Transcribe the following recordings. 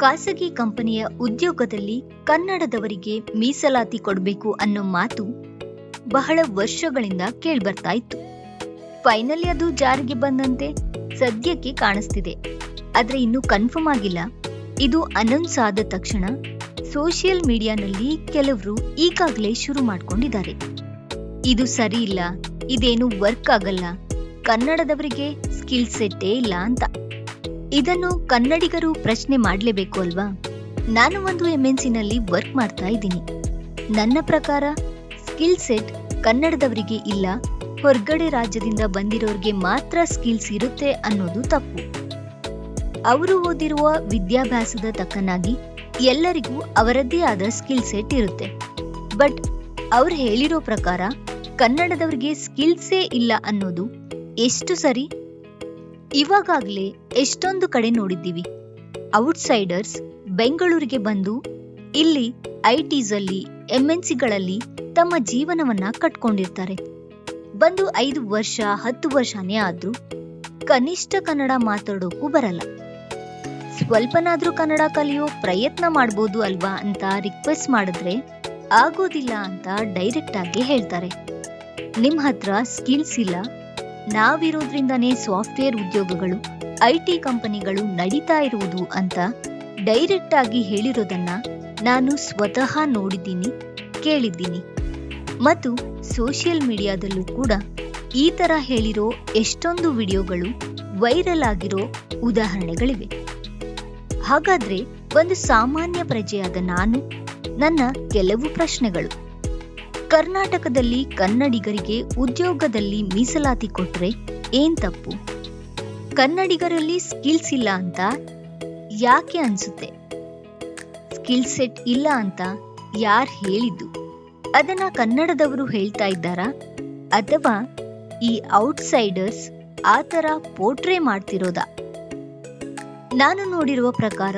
ಖಾಸಗಿ ಕಂಪನಿಯ ಉದ್ಯೋಗದಲ್ಲಿ ಕನ್ನಡದವರಿಗೆ ಮೀಸಲಾತಿ ಕೊಡಬೇಕು ಅನ್ನೋ ಮಾತು ಬಹಳ ವರ್ಷಗಳಿಂದ ಕೇಳ್ಬರ್ತಾ ಇತ್ತು. ಫೈನಲಿ ಅದು ಜಾರಿಗೆ ಬಂದಂತೆ ಸದ್ಯಕ್ಕೆ ಕಾಣಿಸ್ತಿದೆ. ಆದ್ರೆ ಇನ್ನೂ ಕನ್ಫರ್ಮ್ ಆಗಿಲ್ಲ. ಇದು ಅನೌನ್ಸ್ ಆದ ತಕ್ಷಣ ಸೋಷಿಯಲ್ ಮೀಡಿಯಾನಲ್ಲಿ ಕೆಲವರು ಈಗಾಗಲೇ ಶುರು ಮಾಡ್ಕೊಂಡಿದ್ದಾರೆ. ಇದು ಸರಿ ಇಲ್ಲ, ಇದೇನು ವರ್ಕ್ ಆಗಲ್ಲ, ಕನ್ನಡದವರಿಗೆ ಸ್ಕಿಲ್ ಸೆಟ್ಟೇ ಇಲ್ಲ ಅಂತ. ಇದನ್ನು ಕನ್ನಡಿಗರು ಪ್ರಶ್ನೆ ಮಾಡಲೇಬೇಕು ಅಲ್ವಾ? ನಾನು ಒಂದು MNC ನಲ್ಲಿ ವರ್ಕ್ ಮಾಡ್ತಾ ಇದ್ದೀನಿ. ನನ್ನ ಪ್ರಕಾರ ಸ್ಕಿಲ್ ಸೆಟ್ ಕನ್ನಡದವರಿಗೆ ಇಲ್ಲ, ಹೊರಗಡೆ ರಾಜ್ಯದಿಂದ ಬಂದಿರೋರಿಗೆ ಮಾತ್ರ ಸ್ಕಿಲ್ಸ್ ಇರುತ್ತೆ ಅನ್ನೋದು ತಪ್ಪು. ಅವರು ಓದಿರುವ ವಿದ್ಯಾಭ್ಯಾಸದ ತಕ್ಕನಾಗಿ ಎಲ್ಲರಿಗೂ ಅವರದ್ದೇ ಆದ ಸ್ಕಿಲ್ ಸೆಟ್ ಇರುತ್ತೆ. ಬಟ್ ಅವ್ರು ಹೇಳಿರೋ ಪ್ರಕಾರ ಕನ್ನಡದವರಿಗೆ ಸ್ಕಿಲ್ಸೇ ಇಲ್ಲ ಅನ್ನೋದು ಎಷ್ಟು ಸರಿ? ಇವಾಗಲೇ ಎಷ್ಟೊಂದು ಕಡೆ ನೋಡಿದ್ದೀವಿ. ಔಟ್ಸೈಡರ್ಸ್ ಬೆಂಗಳೂರಿಗೆ ಬಂದು ಇಲ್ಲಿ ITs ಅಲ್ಲಿ MNCಗಳಲ್ಲಿ ತಮ್ಮ ಜೀವನವನ್ನ ಕಟ್ಕೊಂಡಿರ್ತಾರೆ. ಬಂದು 5 ವರ್ಷ 10 ವರ್ಷನೇ ಆದ್ರೂ ಕನಿಷ್ಠ ಕನ್ನಡ ಮಾತಾಡೋಕ್ಕೂ ಬರಲ್ಲ. ಸ್ವಲ್ಪನಾದ್ರೂ ಕನ್ನಡ ಕಲಿಯೋ ಪ್ರಯತ್ನ ಮಾಡ್ಬೋದು ಅಲ್ವಾ ಅಂತ ರಿಕ್ವೆಸ್ಟ್ ಮಾಡಿದ್ರೆ ಆಗೋದಿಲ್ಲ ಅಂತ ಡೈರೆಕ್ಟ್ ಆಗಿ ಹೇಳ್ತಾರೆ. ನಿಮ್ ಹತ್ರ ಸ್ಕಿಲ್ಸ್ ಇಲ್ಲ, ನಾವಿರೋದ್ರಿಂದಾನೇ ಸಾಫ್ಟ್ವೇರ್ ಉದ್ಯೋಗಗಳು IT ಕಂಪನಿಗಳು ನಡೀತಾ ಇರುವುದು ಅಂತ ಡೈರೆಕ್ಟ್ ಆಗಿ ಹೇಳಿರೋದನ್ನ ನಾನು ಸ್ವತಃ ನೋಡಿದ್ದೀನಿ, ಕೇಳಿದ್ದೀನಿ. ಮತ್ತು ಸೋಷಿಯಲ್ ಮೀಡಿಯಾದಲ್ಲೂ ಕೂಡ ಈ ತರ ಹೇಳಿರೋ ಎಷ್ಟೊಂದು ವಿಡಿಯೋಗಳು ವೈರಲ್ ಆಗಿರೋ ಉದಾಹರಣೆಗಳಿವೆ. ಹಾಗಾದ್ರೆ ಒಂದು ಸಾಮಾನ್ಯ ಪ್ರಜೆಯಾದ ನಾನು ನನ್ನ ಕೆಲವು ಪ್ರಶ್ನೆಗಳು. ಕರ್ನಾಟಕದಲ್ಲಿ ಕನ್ನಡಿಗರಿಗೆ ಉದ್ಯೋಗದಲ್ಲಿ ಮೀಸಲಾತಿ ಕೊಟ್ರೆ ಏನ್ ತಪ್ಪು? ಕನ್ನಡಿಗರಲ್ಲಿ ಸ್ಕಿಲ್ಸ್ ಇಲ್ಲ ಅಂತ ಯಾಕೆ ಅನ್ಸುತ್ತೆ? ಸ್ಕಿಲ್ ಸೆಟ್ ಇಲ್ಲ ಅಂತ ಯಾರು ಹೇಳಿದ್ದು? ಅದನ್ನ ಕನ್ನಡದವರು ಹೇಳ್ತಾ ಇದ್ದಾರಾ ಅಥವಾ ಈ ಔಟ್ಸೈಡರ್ಸ್ ಆ ತರ ಪೋರ್ಟ್ರೇ ಮಾಡ್ತಿರೋದಾ? ನಾನು ನೋಡಿರುವ ಪ್ರಕಾರ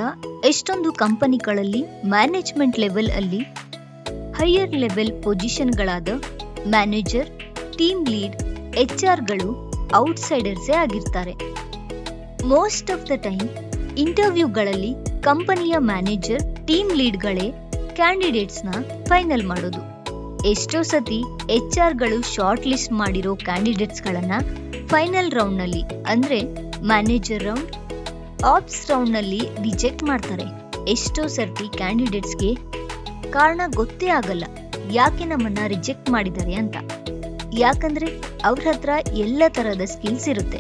ಎಷ್ಟೊಂದು ಕಂಪನಿಗಳಲ್ಲಿ ಮ್ಯಾನೇಜ್ಮೆಂಟ್ ಲೆವೆಲ್ ಅಲ್ಲಿ ಹೈಯರ್ ಲೆವೆಲ್ ಪೊಸಿಷನ್ಗಳಾದ ಮ್ಯಾನೇಜರ್, ಟೀಮ್ ಲೀಡ್, HR ಔಟ್ಸೈಡರ್ಸೇ ಆಗಿರ್ತಾರೆ. ಮೋಸ್ಟ್ ಆಫ್ ದ ಟೈಮ್ ಇಂಟರ್ವ್ಯೂಗಳಲ್ಲಿ ಕಂಪನಿಯ ಮ್ಯಾನೇಜರ್, ಟೀಮ್ ಲೀಡ್ಗಳೇ ಕ್ಯಾಂಡಿಡೇಟ್ಸ್ನ ಫೈನಲ್ ಮಾಡೋದು. ಎಷ್ಟೋ ಸತಿ HR ಶಾರ್ಟ್ ಲಿಸ್ಟ್ ಮಾಡಿರೋ ಕ್ಯಾಂಡಿಡೇಟ್ಸ್ಗಳನ್ನ ಫೈನಲ್ ರೌಂಡ್ನಲ್ಲಿ ಅಂದ್ರೆ ಮ್ಯಾನೇಜರ್ ರೌಂಡ್, ಆಪ್ಸ್ ರೌಂಡ್ನಲ್ಲಿ ರಿಜೆಕ್ಟ್ ಮಾಡ್ತಾರೆ. ಎಷ್ಟೋ ಸರ್ತಿ ಕ್ಯಾಂಡಿಡೇಟ್ಸ್ಗೆ ಕಾರಣ ಗೊತ್ತೇ ಆಗಲ್ಲ ಯಾಕೆ ನಮ್ಮನ್ನ ರಿಜೆಕ್ಟ್ ಮಾಡಿದ್ದಾರೆ ಅಂತ. ಯಾಕಂದ್ರೆ ಅವ್ರ ಹತ್ರ ಎಲ್ಲ ತರಹದ ಸ್ಕಿಲ್ಸ್ ಇರುತ್ತೆ.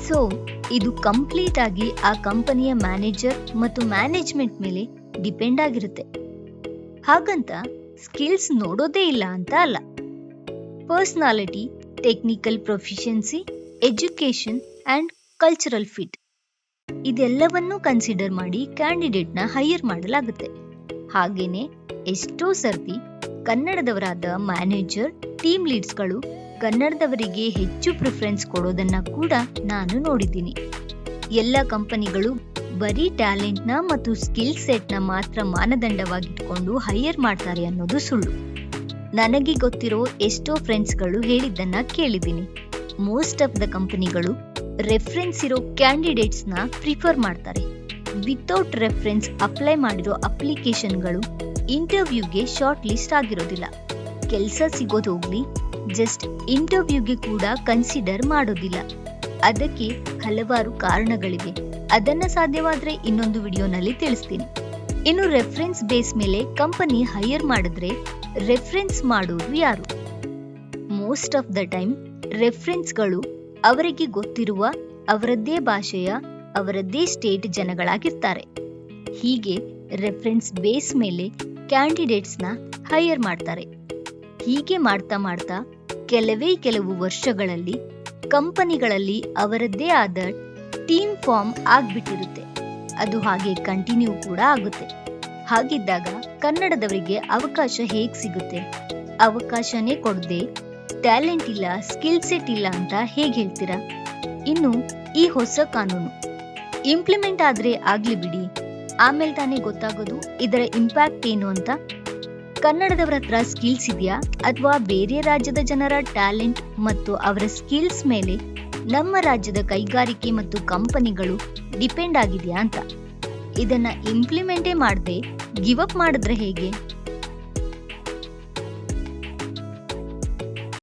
ಸೊ ಇದು ಕಂಪ್ಲೀಟ್ ಆಗಿ ಆ ಕಂಪನಿಯ ಮ್ಯಾನೇಜರ್ ಮತ್ತು ಮ್ಯಾನೇಜ್ಮೆಂಟ್ ಮೇಲೆ ಡಿಪೆಂಡ್ ಆಗಿರುತ್ತೆ. ಹಾಗಂತ ಸ್ಕಿಲ್ಸ್ ನೋಡೋದೇ ಇಲ್ಲ ಅಂತ ಅಲ್ಲ. Personality, technical proficiency, education and cultural fit ಇದೆಲ್ಲವನ್ನೂ ಕನ್ಸಿಡರ್ ಮಾಡಿ ಕ್ಯಾಂಡಿಡೇಟ್ನ ಹೈಯರ್ ಮಾಡಲಾಗುತ್ತೆ. ಹಾಗೇನೆ ಎಷ್ಟೋ ಸರ್ತಿ ಕನ್ನಡದವರಾದ ಮ್ಯಾನೇಜರ್, ಟೀಮ್ ಲೀಡ್ಸ್ಗಳು ಕನ್ನಡದವರಿಗೆ ಹೆಚ್ಚು ಪ್ರಿಫರೆನ್ಸ್ ಕೊಡೋದನ್ನ ಕೂಡ ನಾನು ನೋಡಿದ್ದೀನಿ. ಎಲ್ಲ ಕಂಪನಿಗಳು ಬರೀ ಟ್ಯಾಲೆಂಟ್ನ ಮತ್ತು ಸ್ಕಿಲ್ ಸೆಟ್ನ ಮಾತ್ರ ಮಾನದಂಡವಾಗಿಟ್ಕೊಂಡು ಹೈಯರ್ ಮಾಡ್ತಾರೆ ಅನ್ನೋದು ಸುಳ್ಳು. ನನಗೆ ಗೊತ್ತಿರೋ ಎಷ್ಟೋ ಫ್ರೆಂಡ್ಸ್ಗಳು ಹೇಳಿದ್ದನ್ನ ಕೇಳಿದ್ದೀನಿ. ಮೋಸ್ಟ್ ಆಫ್ ದ ಕಂಪನಿಗಳು ರೆಫರೆನ್ಸ್ ಇರೋ ಕ್ಯಾಂಡಿಡೇಟ್ಸ್ನ ಪ್ರಿಫರ್ ಮಾಡ್ತಾರೆ. ವಿತೌಟ್ ರೆಫರೆನ್ಸ್ ಅಪ್ಲೈ ಮಾಡಿರೋ ಅಪ್ಲಿಕೇಶನ್ಗಳು ಇಂಟರ್ವ್ಯೂಗೆ ಶಾರ್ಟ್ ಲಿಸ್ಟ್ ಆಗಿರೋದಿಲ್ಲ. ಕೆಲಸ ಸಿಗೋದು ಹೋಗ್ಲಿ, ಜಸ್ಟ್ ಇಂಟರ್ವ್ಯೂಗೆ ಕೂಡ ಕನ್ಸಿಡರ್ ಮಾಡೋದಿಲ್ಲ. ಅದಕ್ಕೆ ಹಲವಾರು ಕಾರಣಗಳಿವೆ. ಅದನ್ನ ಸಾಧ್ಯವಾದ್ರೆ ಇನ್ನೊಂದು ವಿಡಿಯೋನಲ್ಲಿ ತಿಳಿಸ್ತೀನಿ. ಇನ್ನು ರೆಫರೆನ್ಸ್ ಬೇಸ್ ಮೇಲೆ ಕಂಪನಿ ಹೈಯರ್ ಮಾಡಿದ್ರೆ ರೆಫರೆನ್ಸ್ ಮಾಡೋರು ಯಾರು? ಮೋಸ್ಟ್ ಆಫ್ ದ ಟೈಮ್ ರೆಫರೆನ್ಸ್ಗಳು ಅವರಿಗೆ ಗೊತ್ತಿರುವ ಅವರದ್ದೇ ಭಾಷೆಯ, ಅವರದ್ದೇ ಸ್ಟೇಟ್ ಜನಗಳಾಗಿರ್ತಾರೆ. ಹೀಗೆ ರೆಫರೆನ್ಸ್ ಬೇಸ್ ಮೇಲೆ ಕ್ಯಾಂಡಿಡೇಟ್ಸ್ನ ಹೈಯರ್ ಮಾಡ್ತಾರೆ. ಹೀಗೆ ಮಾಡ್ತಾ ಮಾಡ್ತಾ ಕೆಲವು ವರ್ಷಗಳಲ್ಲಿ ಕಂಪನಿಗಳಲ್ಲಿ ಅವರದ್ದೇ ಆದ ಟೀಮ್ ಫಾರ್ಮ್ ಆಗ್ಬಿಟ್ಟಿರುತ್ತೆ. ಅದು ಹಾಗೆ ಕಂಟಿನ್ಯೂ ಕೂಡ ಆಗುತ್ತೆ. ಹಾಗಿದ್ದಾಗ ಕನ್ನಡದವರಿಗೆ ಅವಕಾಶ ಹೇಗ್ ಸಿಗುತ್ತೆ? ಅವಕಾಶನೇ ಕೊಡದೆ ಟ್ಯಾಲೆಂಟ್ ಇಲ್ಲ, ಸ್ಕಿಲ್ ಸೆಟ್ ಇಲ್ಲ ಅಂತ ಹೇಗೆ ಹೇಳ್ತೀರಾ? ಇನ್ನು ಈ ಹೊಸ ಕಾನೂನು ಇಂಪ್ಲಿಮೆಂಟ್ ಆದ್ರೆ ಆಗ್ಲಿ ಬಿಡಿ, ಆಮೇಲೆ ತಾನೇ ಗೊತ್ತಾಗೋದು ಇದರ ಇಂಪ್ಯಾಕ್ಟ್ ಏನು ಅಂತ. ಕನ್ನಡದವರ ಹತ್ರ ಸ್ಕಿಲ್ಸ್ ಇದೆಯಾ ಅಥವಾ ಬೇರೆ ರಾಜ್ಯದ ಜನರ ಟ್ಯಾಲೆಂಟ್ ಮತ್ತು ಅವರ ಸ್ಕಿಲ್ಸ್ ಮೇಲೆ ನಮ್ಮ ರಾಜ್ಯದ ಕೈಗಾರಿಕೆ ಮತ್ತು ಕಂಪನಿಗಳು ಡಿಪೆಂಡ್ ಆಗಿದೆಯಾ ಅಂತ? ಇದನ್ನ ಇಂಪ್ಲಿಮೆಂಟೇ ಮಾಡದೆ ಗಿವ್ ಅಪ್ ಮಾಡಿದ್ರೆ ಹೇಗೆ?